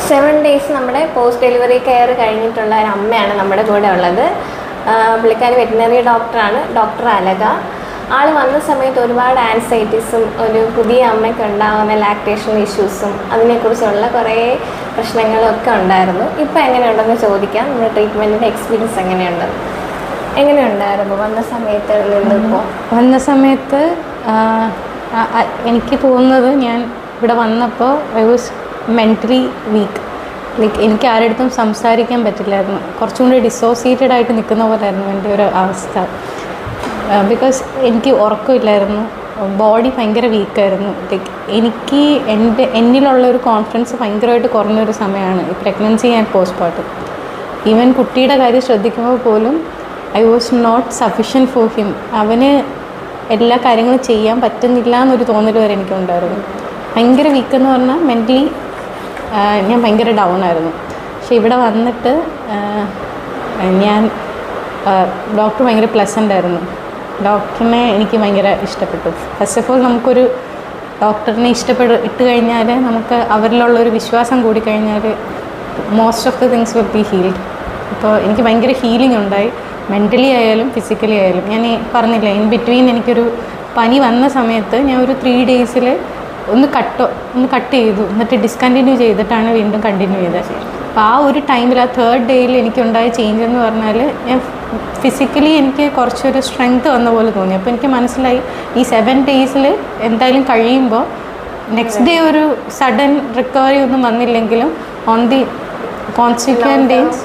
7 days നമ്മുടെ post delivery care കഴിഞ്ഞിട്ടുള്ള ഒരു അമ്മയാണ് നമ്മുടെ കൂടെ ഉള്ളത്. പുള്ളിക്കാരി വെറ്റിനറി ഡോക്ടറാണ്, ഡോക്ടർ അലക. ആൾ വന്ന സമയത്ത് ഒരുപാട് ആൻസൈറ്റീസും ഒരു പുതിയ അമ്മയ്ക്ക് ഉണ്ടാകുന്ന ലാക്ടേഷൻ ഇഷ്യൂസും അതിനെക്കുറിച്ചുള്ള കുറേ പ്രശ്നങ്ങളും ഒക്കെ ഉണ്ടായിരുന്നു. ഇപ്പോൾ എങ്ങനെയുണ്ടെന്ന് ചോദിക്കാം. നമ്മുടെ ട്രീറ്റ്മെൻറ്റിൻ്റെ എക്സ്പീരിയൻസ് എങ്ങനെയുണ്ടായിരുന്നു വന്ന സമയത്ത് നിന്നിപ്പോൾ? വന്ന സമയത്ത് എനിക്ക് തോന്നുന്നത് ഞാൻ ഇവിടെ വന്നപ്പോൾ ഐ വാസ് മെൻ്റലി വീക്ക്. എനിക്ക് ആരുടെ സംസാരിക്കാൻ പറ്റില്ലായിരുന്നു. കുറച്ചും കൂടി ഡിസോസിയേറ്റഡ് ആയിട്ട് നിൽക്കുന്ന പോലെയായിരുന്നു എൻ്റെ ഒരു അവസ്ഥ. ബിക്കോസ് എനിക്ക് ഉറക്കമില്ലായിരുന്നു, ബോഡി ഭയങ്കര വീക്കായിരുന്നു. എനിക്ക് എന്നിലുള്ളൊരു കോൺഫിഡൻസ് ഭയങ്കരമായിട്ട് കുറഞ്ഞൊരു സമയമാണ് ഈ പ്രഗ്നൻസി ആൻഡ് പോസ്റ്റ്മോർട്ടം. ഈവൻ കുട്ടിയുടെ കാര്യം ശ്രദ്ധിക്കുമ്പോൾ പോലും I was not sufficient for him. അവന് എല്ലാ കാര്യങ്ങളും ചെയ്യാൻ പറ്റുന്നില്ല എന്നൊരു തോന്നൽ വരെ എനിക്കുണ്ടായിരുന്നു. ഭയങ്കര വീക്കെന്ന് പറഞ്ഞാൽ മെൻ്റലി ഞാൻ ഭയങ്കര ഡൗൺ ആയിരുന്നു. പക്ഷെ ഇവിടെ വന്നിട്ട് ഞാൻ ഡോക്ടർ ഭയങ്കര പ്ലസൻ്റ് ആയിരുന്നു. ഡോക്ടറിനെ എനിക്ക് ഭയങ്കര ഇഷ്ടപ്പെട്ടു. ഫസ്റ്റ് ഓഫ് ഓൾ നമുക്കൊരു ഡോക്ടറിനെ ഇട്ട് കഴിഞ്ഞാൽ നമുക്ക് അവരിലുള്ളൊരു വിശ്വാസം കൂടിക്കഴിഞ്ഞാൽ most of the things will be healed. അപ്പോൾ എനിക്ക് ഭയങ്കര ഹീലിംഗ് ഉണ്ടായി, മെൻ്റലി ആയാലും ഫിസിക്കലി ആയാലും. ഞാൻ പറഞ്ഞില്ല, ഇൻ ബിറ്റ്വീൻ എനിക്കൊരു പനി വന്ന സമയത്ത് ഞാൻ ഒരു 3 days ഒന്ന് കട്ട് ചെയ്തു, എന്നിട്ട് ഡിസ്കണ്ടിന്യൂ ചെയ്തിട്ടാണ് വീണ്ടും കണ്ടിന്യൂ ചെയ്തത്. അപ്പോൾ ആ ഒരു ടൈമിൽ, ആ 3rd day എനിക്കുണ്ടായ ചേഞ്ച് എന്ന് പറഞ്ഞാൽ ഞാൻ ഫിസിക്കലി എനിക്ക് കുറച്ചൊരു സ്ട്രെങ്ത് വന്ന പോലെ തോന്നി. അപ്പോൾ എനിക്ക് മനസ്സിലായി ഈ 7 days എന്തായാലും കഴിയുമ്പോൾ നെക്സ്റ്റ് ഡേ ഒരു സഡൻ റിക്കവറി ഒന്നും വന്നില്ലെങ്കിലും ഓൺ ദി കോൺസിക്വൻറ്റ് ഡേയ്സ്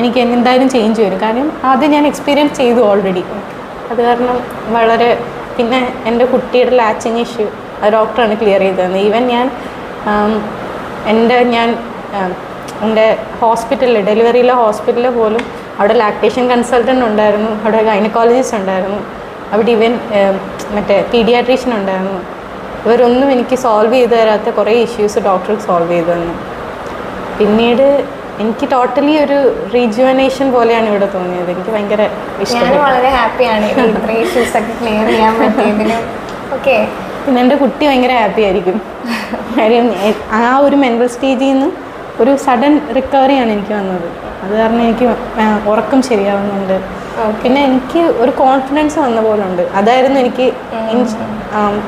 എനിക്ക് എന്തായാലും ചേഞ്ച് വരും. കാരണം അത് ഞാൻ എക്സ്പീരിയൻസ് ചെയ്തു ഓൾറെഡി. അത് കാരണം വളരെ. പിന്നെ എൻ്റെ കുട്ടിയുടെ ലാച്ചിങ് ഇഷ്യൂ ഡോക്ടറാണ് ക്ലിയർ ചെയ്ത് തന്നത്. ഈവൻ എൻ്റെ ഹോസ്പിറ്റലിൽ, ഡെലിവറിയിലെ ഹോസ്പിറ്റലിൽ പോലും അവിടെ ലാക്ടേഷൻ കൺസൾട്ടൻ്റ് ഉണ്ടായിരുന്നു, അവിടെ ഗൈനക്കോളജിസ്റ്റ് ഉണ്ടായിരുന്നു, അവിടെ ഈവൻ മറ്റേ പീഡിയാട്രീഷ്യൻ ഉണ്ടായിരുന്നു. ഇവരൊന്നും എനിക്ക് സോൾവ് ചെയ്ത് തരാത്ത കുറേ ഇഷ്യൂസ് ഡോക്ടർ സോൾവ് ചെയ്ത് തന്നു. പിന്നീട് എനിക്ക് ടോട്ടലി ഒരു റീജുവനേഷൻ പോലെയാണ് ഇവിടെ തോന്നിയത്. എനിക്ക് ഭയങ്കര ഇഷ്ടപ്പെട്ടു. വളരെ ഹാപ്പിയാണ് ഇത്രയും ഇഷ്യൂസ് ഒക്കെ ക്ലിയർ ചെയ്യാൻ പറ്റിയതിന്. ഓക്കെ. പിന്നെ എൻ്റെ കുട്ടി ഭയങ്കര ഹാപ്പി ആയിരിക്കും. കാര്യം ആ ഒരു മെൻ്റൽ സ്റ്റേജിൽ നിന്ന് ഒരു സഡൻ റിക്കവറിയാണ് എനിക്ക് വന്നത്. അത് കാരണം എനിക്ക് ഉറക്കം ശരിയാവുന്നുണ്ട്. പിന്നെ എനിക്ക് ഒരു കോൺഫിഡൻസ് വന്ന പോലെ ഉണ്ട്. അതായിരുന്നു എനിക്ക്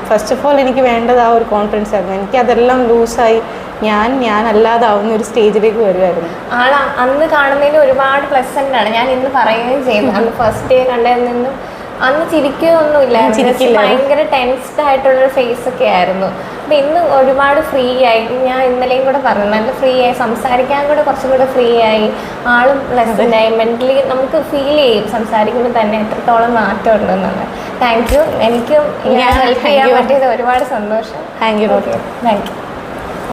ഫസ്റ്റ് ഓഫ് ഓൾ എനിക്ക് വേണ്ടത്. ആ ഒരു കോൺഫിഡൻസ് ആയിരുന്നു. എനിക്ക് അതെല്ലാം ലൂസായി ഞാനല്ലാതാവുന്ന ഒരു സ്റ്റേജിലേക്ക് വരുമായിരുന്നു. അന്ന് കാണുന്നതിന് ഒരുപാട് പ്ലസൻ്റ് ആണ്. ഞാൻ ഇന്ന് പറയുകയും ചെയ്തു. അന്ന് ഫസ്റ്റ് ഡേ കണ്ടതിൽ നിന്നും അന്ന് ചിരിക്കുകയൊന്നുമില്ല, ഭയങ്കര ടെൻസ്ഡ് ആയിട്ടുള്ളൊരു ഫേസ് ഒക്കെ ആയിരുന്നു. അപ്പം ഇന്ന് ഒരുപാട് ഫ്രീ ആയി. ഞാൻ ഇന്നലെയും കൂടെ പറഞ്ഞു, നല്ല ഫ്രീ ആയി, സംസാരിക്കാൻ കൂടെ കുറച്ചും കൂടെ ഫ്രീ ആയി. ആളും പ്ലസൻ്റ് ആയി. മെൻ്റലി നമുക്ക് ഫീൽ ചെയ്യും സംസാരിക്കുമ്പോൾ തന്നെ എത്രത്തോളം മാറ്റം ഉണ്ടെന്നുള്ളത്. Thank you. എനിക്കും ഹെൽപ്പ് ചെയ്യാൻ പറ്റിയത് ഒരുപാട് സന്തോഷം. Thank you. Okay, thank you.